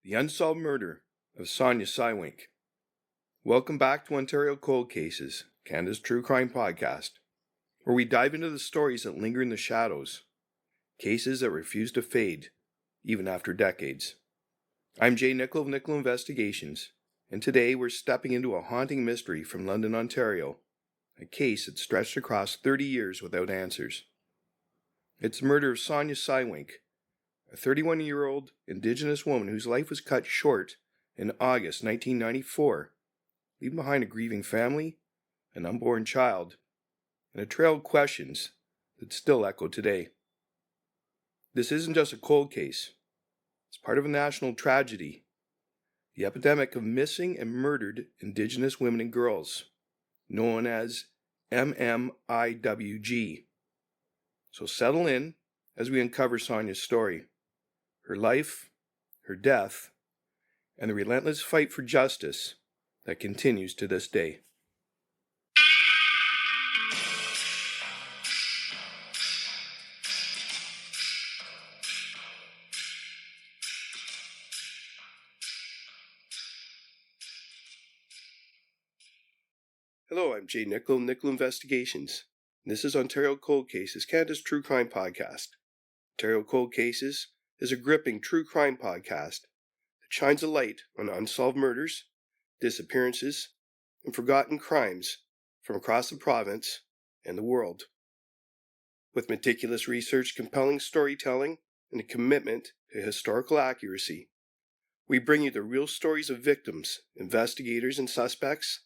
The Unsolved Murder of Sonya Cywink. Welcome back to Ontario Cold Cases, Canada's true crime podcast, where we dive into the stories that linger in the shadows, cases that refuse to fade, even after decades. I'm Nicoll of Nicoll Investigations, and today we're stepping into a haunting mystery from London, Ontario, a case that stretched across 30 years without answers. It's the murder of Sonya Cywink, a 31-year-old Indigenous woman whose life was cut short in August 1994, leaving behind a grieving family, an unborn child, and a trail of questions that still echo today. This isn't just a cold case. It's part of a national tragedy, the epidemic of missing and murdered Indigenous women and girls, known as MMIWG. So settle in as we uncover Sonya's story, her life, her death, and the relentless fight for justice that continues to this day. Hello, I'm Nicoll of Nicoll Investigations, and this is Ontario Cold Cases, Canada's true crime podcast. Ontario Cold Cases is a gripping true crime podcast that shines a light on unsolved murders, disappearances, and forgotten crimes from across the province and the world. With meticulous research, compelling storytelling, and a commitment to historical accuracy, we bring you the real stories of victims, investigators, and suspects,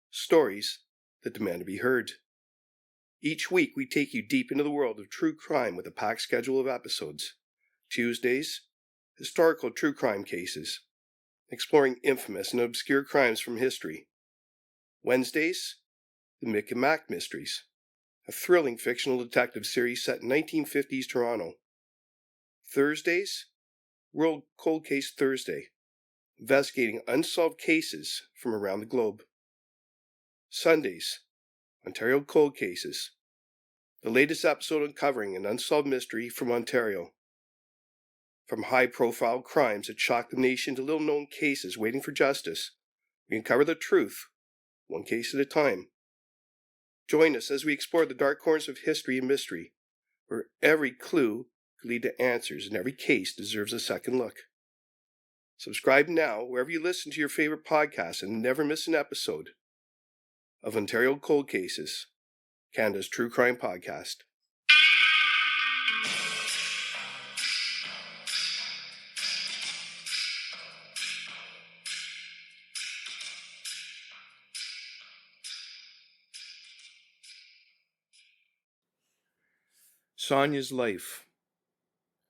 stories that demand to be heard. Each week, we take you deep into the world of true crime with a packed schedule of episodes. Tuesdays, historical true crime cases, exploring infamous and obscure crimes from history. Wednesdays, the Mick and Mac Mysteries, a thrilling fictional detective series set in 1950s Toronto. Thursdays, World Cold Case Thursday, investigating unsolved cases from around the globe. Sundays, Ontario Cold Cases, the latest episode uncovering an unsolved mystery from Ontario. From high-profile crimes that shock the nation to little-known cases waiting for justice, we uncover the truth, one case at a time. Join us as we explore the dark corners of history and mystery, where every clue could lead to answers and every case deserves a second look. Subscribe now wherever you listen to your favorite podcasts and never miss an episode of Ontario Cold Cases, Canada's true crime podcast. Sonya's life.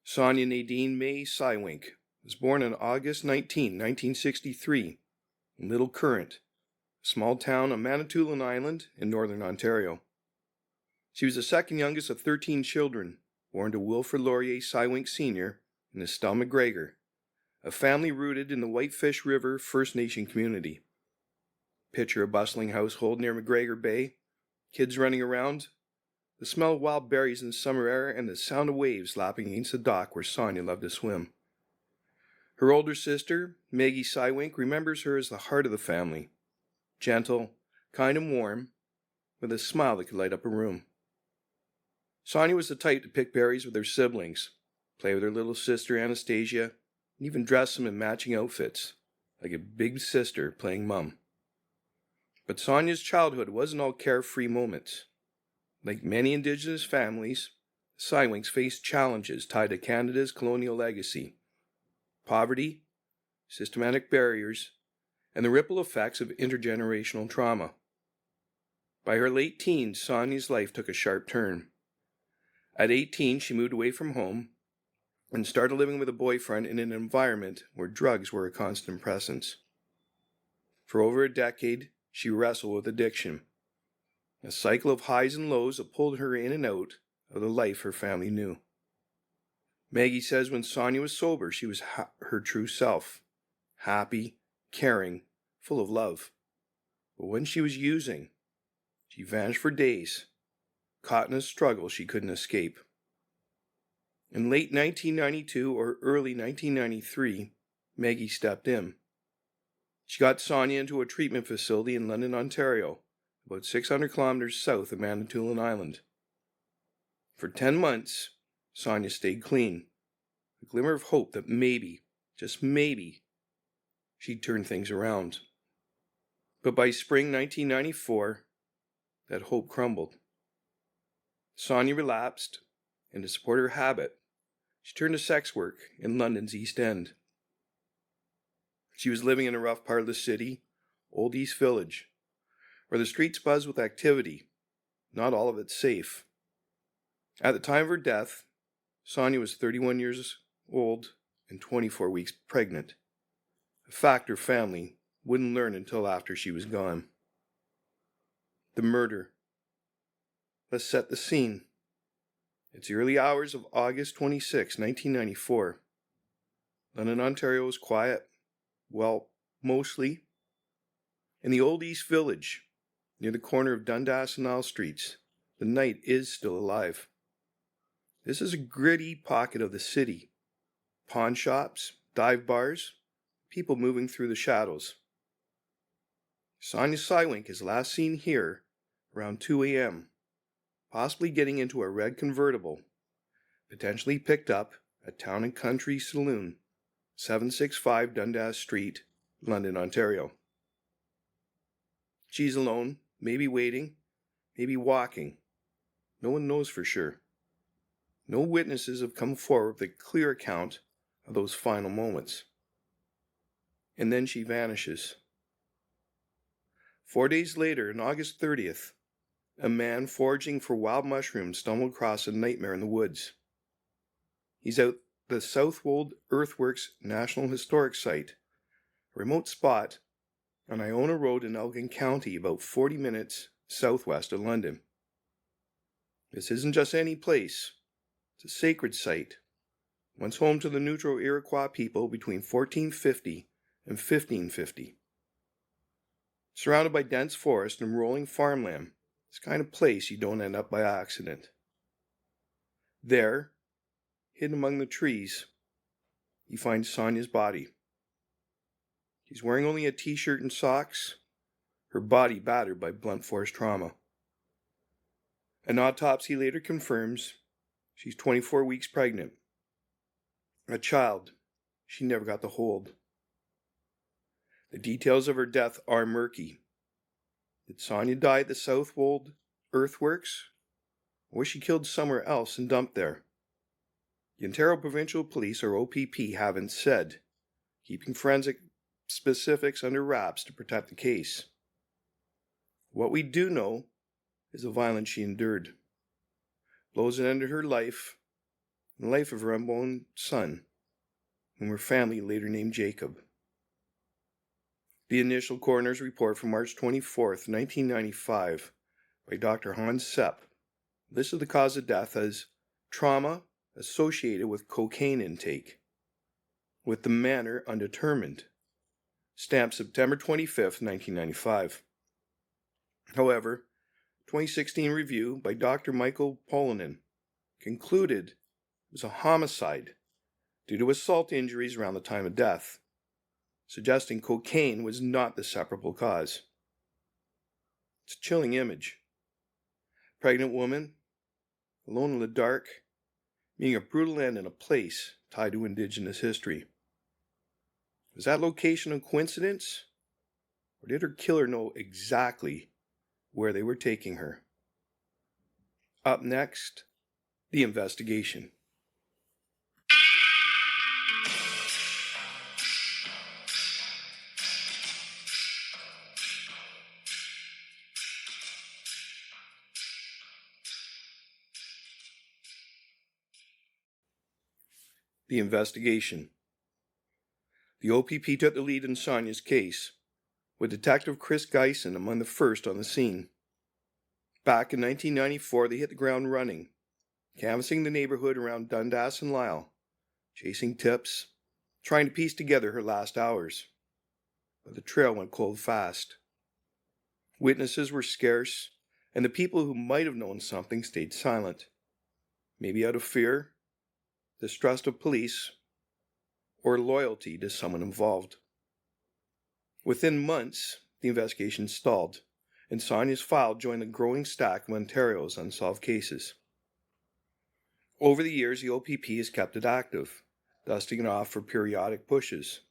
Sonya Nadine May Cywink was born on August 19, 1963, in Little Current, a small town on Manitoulin Island in northern Ontario. She was the second youngest of 13 children, born to Wilfred Laurier Cywink Sr. and Estelle McGregor, a family rooted in the Whitefish River First Nation community. Picture a bustling household near McGregor Bay, kids running around, the smell of wild berries in the summer air, and the sound of waves lapping against the dock where Sonya loved to swim. Her older sister, Maggie Cywink, remembers her as the heart of the family, gentle, kind and warm, with a smile that could light up a room. Sonya was the type to pick berries with her siblings, play with her little sister Anastasia, and even dress them in matching outfits, like a big sister playing mum. But Sonya's childhood wasn't all carefree moments. Like many Indigenous families, Cywinks faced challenges tied to Canada's colonial legacy, poverty, systematic barriers, and the ripple effects of intergenerational trauma. By her late teens, Sonya's life took a sharp turn. At 18, she moved away from home and started living with a boyfriend in an environment where drugs were a constant presence. For over a decade, she wrestled with addiction, a cycle of highs and lows that pulled her in and out of the life her family knew. Maggie says when Sonya was sober, she was her true self, happy, caring, full of love. But when she was using, she vanished for days, caught in a struggle she couldn't escape. In late 1992 or early 1993, Maggie stepped in. She got Sonya into a treatment facility in London, Ontario, about 600 kilometers south of Manitoulin Island. For 10 months, Sonya stayed clean, a glimmer of hope that maybe, just maybe, she'd turn things around. But by spring 1994, that hope crumbled. Sonya relapsed, and to support her habit, she turned to sex work in London's East End. She was living in a rough part of the city, Old East Village, where the streets buzz with activity, not all of it safe. At the time of her death, Sonya was 31 years old and 24 weeks pregnant, a fact her family wouldn't learn until after she was gone. The murder. Let's set the scene. It's the early hours of August 26, 1994. London, Ontario is quiet. Well, mostly. In the Old East Village, near the corner of Dundas and Nicoll streets, the night is still alive. This is a gritty pocket of the city. Pawn shops, dive bars, people moving through the shadows. Sonya Cywink is last seen here around 2 a.m., possibly getting into a red convertible, potentially picked up at Town and Country Saloon, 765 Dundas Street, London, Ontario. She's alone, maybe waiting, maybe walking. No one knows for sure. No witnesses have come forward with a clear account of those final moments. And then she vanishes. 4 days later, on August 30th, a man foraging for wild mushrooms stumbled across a nightmare in the woods. He's out the Southwold Earthworks National Historic Site, a remote spot on Iona Road in Elgin County, about 40 minutes southwest of London. This isn't just any place. It's a sacred site, once home to the neutral Iroquois people between 1450 and 1550. Surrounded by dense forest and rolling farmland, it's the kind of place you don't end up by accident. There, hidden among the trees, you find Sonya's body. She's wearing only a t-shirt and socks, her body battered by blunt force trauma. An autopsy later confirms she's 24 weeks pregnant. A child she never got to hold. The details of her death are murky. Did Sonya die at the Southwold Earthworks? Or was she killed somewhere else and dumped there? The Ontario Provincial Police, or OPP, haven't said, keeping forensic specifics under wraps to protect the case. What we do know is the violence she endured. Blows that ended her life and the life of her unborn son, whom her family later named Jacob. The initial coroner's report from March 24th, 1995, by Dr. Hans Sepp, listed the cause of death as trauma associated with cocaine intake, with the manner undetermined, stamped September 25th, 1995. However, 2016 review by Dr. Michael Polonen concluded it was a homicide due to assault injuries around the time of death, suggesting cocaine was not the separable cause. It's a chilling image. Pregnant woman, alone in the dark, meeting a brutal end in a place tied to Indigenous history. Was that location a coincidence? Or did her killer know exactly where they were taking her? Up next, the investigation. The investigation. The OPP took the lead in Sonya's case, with Detective Chris Geisen among the first on the scene. Back in 1994, they hit the ground running, canvassing the neighborhood around Dundas and Nicoll, chasing tips, trying to piece together her last hours. But the trail went cold fast. Witnesses were scarce, and the people who might have known something stayed silent, maybe out of fear, distrust of police, or loyalty to someone involved. Within months, the investigation stalled, and Sonya's file joined the growing stack of Ontario's unsolved cases. Over the years, the OPP has kept it active, dusting it off for periodic pushes.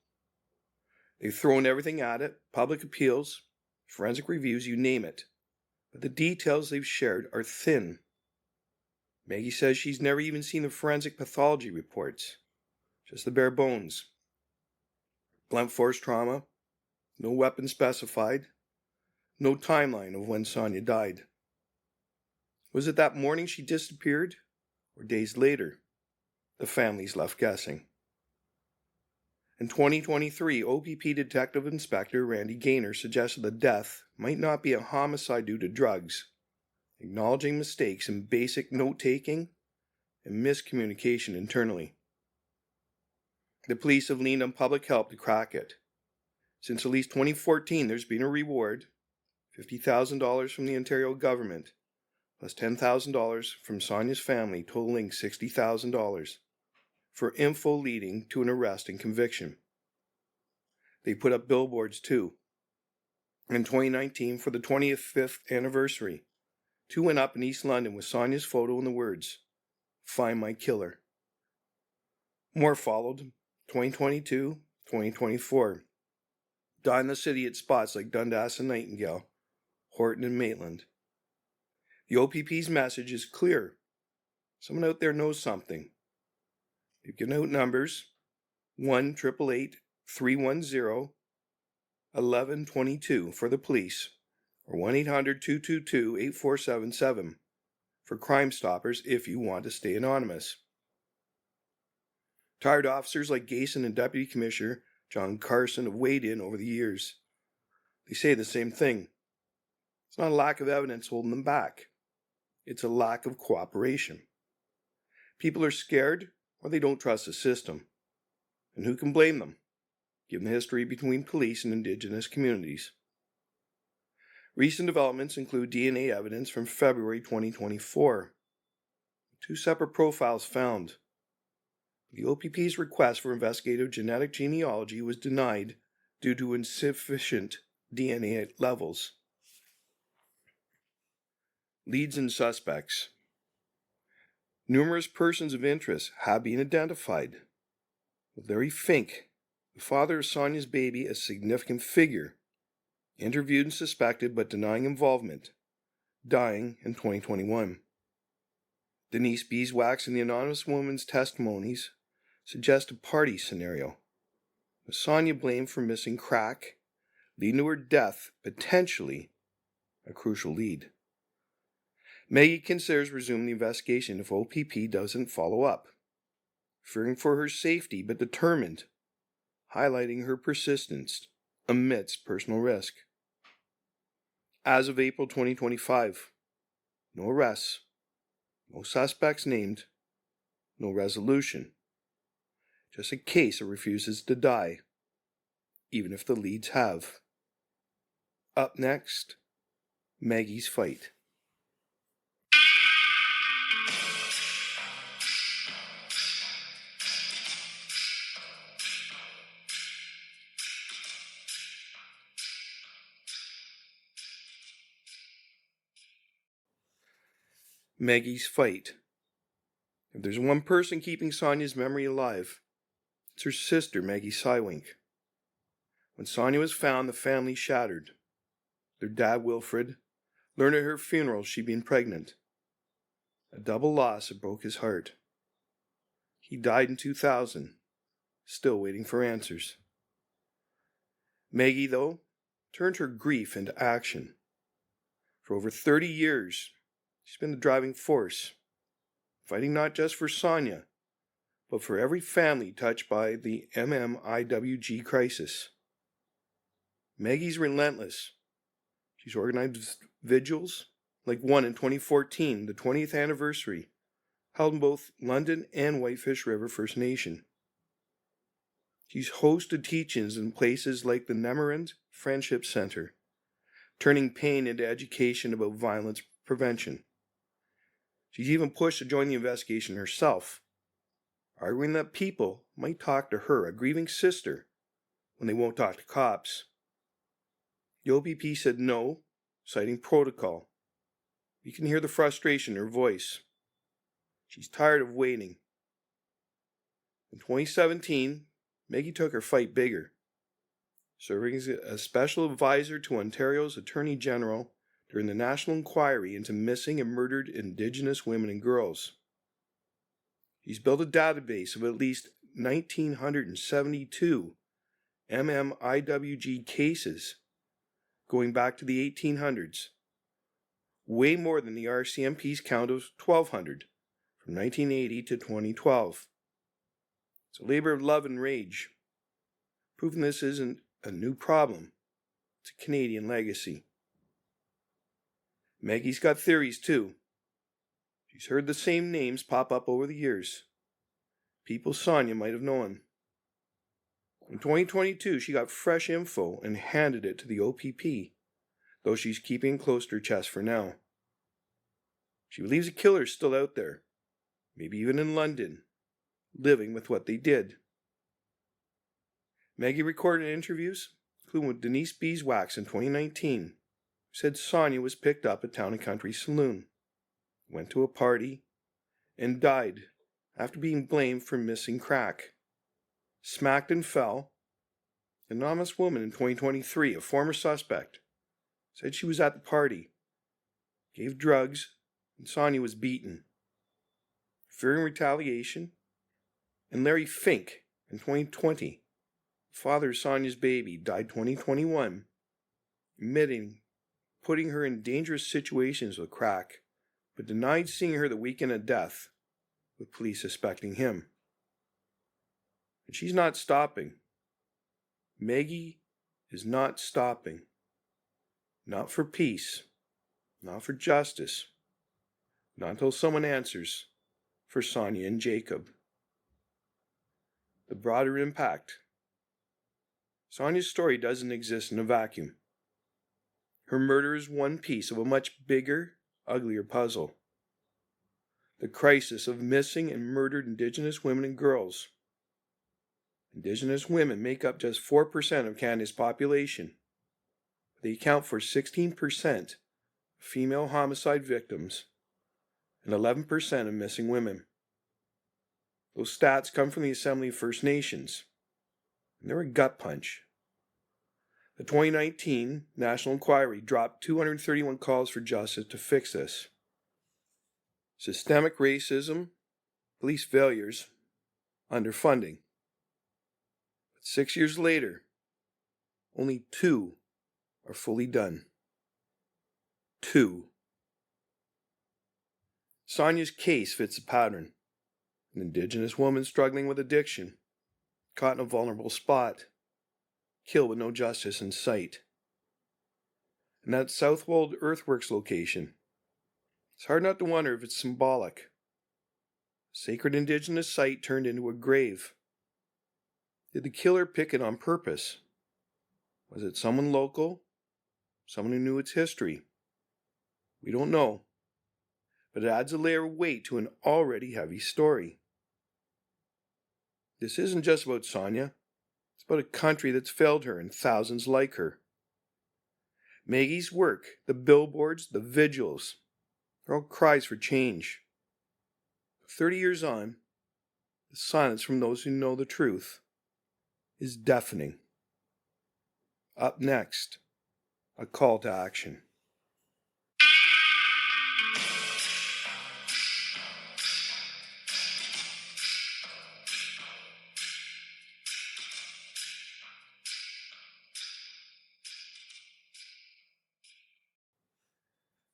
They've thrown everything at it, public appeals, forensic reviews, you name it. But the details they've shared are thin. Maggie says she's never even seen the forensic pathology reports, just the bare bones. Blunt force trauma, no weapon specified, no timeline of when Sonya died. Was it that morning she disappeared, or days later? The family's left guessing. In 2023, OPP Detective Inspector Randy Gaynor suggested the death might not be a homicide due to drugs, acknowledging mistakes in basic note-taking and miscommunication internally. The police have leaned on public help to crack it. Since at least 2014, there's been a reward, $50,000 from the Ontario government, plus $10,000 from Sonya's family, totaling $60,000, for info leading to an arrest and conviction. They put up billboards too. In 2019, for the 25th anniversary, 2 went up in East London with Sonya's photo and the words, "Find my killer." More followed, 2022, 2024. Dot the city at spots like Dundas and Nightingale, Horton and Maitland. The OPP's message is clear. Someone out there knows something. They've given out numbers, 1-888-310-1122 for the police, or 1-800-222-8477 for Crime Stoppers if you want to stay anonymous. Tired officers like Gayson and Deputy Commissioner John Carson have weighed in over the years. They say the same thing. It's not a lack of evidence holding them back. It's a lack of cooperation. People are scared or they don't trust the system. And who can blame them, given the history between police and Indigenous communities? Recent developments include DNA evidence from February 2024. 2 separate profiles found. The OPP's request for investigative genetic genealogy was denied due to insufficient DNA levels. Leads and suspects. Numerous persons of interest have been identified, with Larry Fink, the father of Sonya's baby, a significant figure, interviewed and suspected but denying involvement, dying in 2021. Denise Beeswax and the anonymous woman's testimonies suggest a party scenario, with Sonya blamed for missing crack, leading to her death, potentially a crucial lead. Maggie considers resuming the investigation if OPP doesn't follow up, fearing for her safety but determined, highlighting her persistence amidst personal risk. As of April 2025, no arrests, no suspects named, no resolution. Just a case that refuses to die, even if the leads have. Up next, Maggie's fight. Maggie's fight. If there's one person keeping Sonya's memory alive, it's her sister, Maggie Cywink. When Sonya was found, the family shattered. Their dad, Wilfred, learned at her funeral she'd been pregnant. A double loss that broke his heart. He died in 2000, still waiting for answers. Maggie, though, turned her grief into action. For over 30 years, she's been the driving force, fighting not just for Sonya, but for every family touched by the MMIWG crisis. Maggie's relentless. She's organized vigils, like one in 2014, the 20th anniversary, held in both London and Whitefish River First Nation. She's hosted teach-ins in places like the Nemerand Friendship Center, turning pain into education about violence prevention. She's even pushed to join the investigation herself, arguing that people might talk to her, a grieving sister, when they won't talk to cops. The OPP said no, citing protocol. You can hear the frustration in her voice. She's tired of waiting. In 2017, Maggie took her fight bigger, serving as a special advisor to Ontario's Attorney General during the national inquiry into missing and murdered Indigenous women and girls. She's built a database of at least 1,972 MMIWG cases going back to the 1800s, way more than the RCMP's count of 1,200 from 1980 to 2012. It's a labor of love and rage, proving this isn't a new problem. It's a Canadian legacy. Maggie's got theories too. She's heard the same names pop up over the years. People Sonya might have known. In 2022, she got fresh info and handed it to the OPP, though she's keeping it close to her chest for now. She believes a killer's still out there, maybe even in London, living with what they did. Maggie recorded interviews, including with Denise Beeswax in 2019, who said Sonya was picked up at Town & Country Saloon, went to a party, and died after being blamed for missing crack. Smacked and fell. An anonymous woman in 2023, a former suspect, said she was at the party, gave drugs, and Sonya was beaten. Fearing retaliation, and Larry Fink in 2020, father of Sonya's baby, died 2021, admitting putting her in dangerous situations with crack, but denied seeing her the weekend of death, with police suspecting him. And she's not stopping. Maggie is not stopping. Not for peace, not for justice, not until someone answers for Sonya and Jacob. The broader impact. Sonya's story doesn't exist in a vacuum. Her murder is one piece of a much bigger, uglier puzzle. The crisis of missing and murdered Indigenous women and girls. Indigenous women make up just 4% of Canada's population. They account for 16% of female homicide victims and 11% of missing women. Those stats come from the Assembly of First Nations, and they're a gut punch. The 2019 National Inquiry dropped 231 calls for justice to fix this. Systemic racism, police failures, underfunding. But 6 years later, only 2 are fully done. 2. Sonya's case fits a pattern. An Indigenous woman struggling with addiction, caught in a vulnerable spot, killed with no justice in sight. And that Southwold Earthworks location, it's hard not to wonder if it's symbolic. A sacred Indigenous site turned into a grave. Did the killer pick it on purpose? Was it someone local? Someone who knew its history? We don't know. But it adds a layer of weight to an already heavy story. This isn't just about Sonya. It's about a country that's failed her and thousands like her. Maggie's work, the billboards, the vigils, they're all cries for change. 30 years on, the silence from those who know the truth is deafening. Up next, a call to action.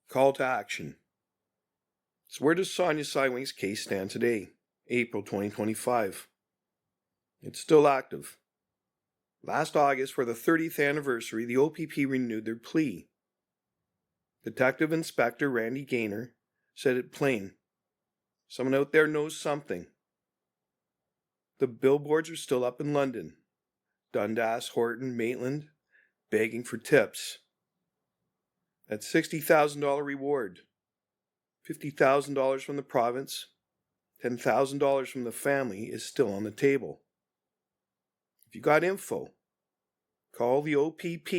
Call to action. So where does Sonya Cywink's case stand today, April 2025? It's still active. Last August, for the 30th anniversary, the OPP renewed their plea. Detective Inspector Randy Gaynor said it plain. Someone out there knows something. The billboards are still up in London. Dundas, Horton, Maitland, begging for tips. That $60,000 reward. $50,000 from the province, $10,000 from the family is still on the table. If you got info, call the OPP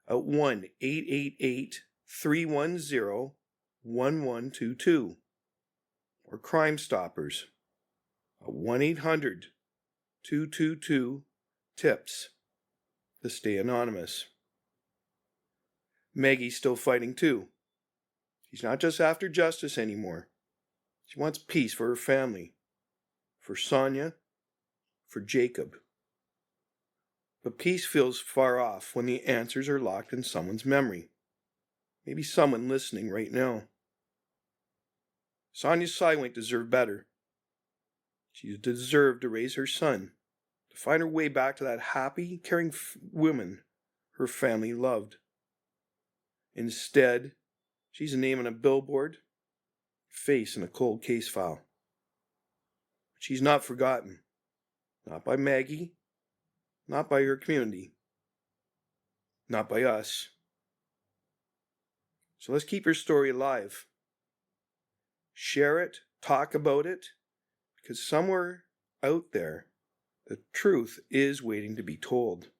at 1-888-310-1122 or Crime Stoppers at 1-800-222-TIPS to stay anonymous. Maggie's still fighting too. She's not just after justice anymore. She wants peace for her family, for Sonya, for Jacob. But peace feels far off when the answers are locked in someone's memory. Maybe someone listening right now. Sonya Cywink deserved better. She deserved to raise her son, to find her way back to that happy, caring woman her family loved. Instead, she's a name on a billboard, face in a cold case file. But she's not forgotten. Not by Maggie, not by her community, not by us. So let's keep her story alive. Share it, talk about it, because somewhere out there, the truth is waiting to be told.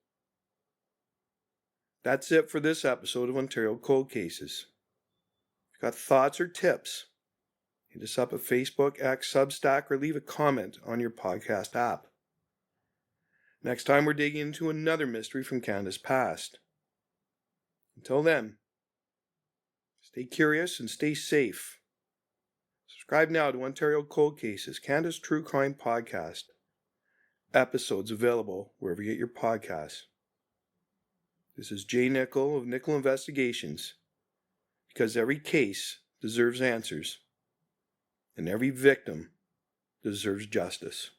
That's it for this episode of Ontario Cold Cases. If you've got thoughts or tips, hit us up at Facebook, X, Substack, or leave a comment on your podcast app. Next time we're digging into another mystery from Canada's past. Until then, stay curious and stay safe. Subscribe now to Ontario Cold Cases, Canada's true crime podcast. Episodes available wherever you get your podcasts. This is Jay Nicoll of Nicoll Investigations, because every case deserves answers, and every victim deserves justice.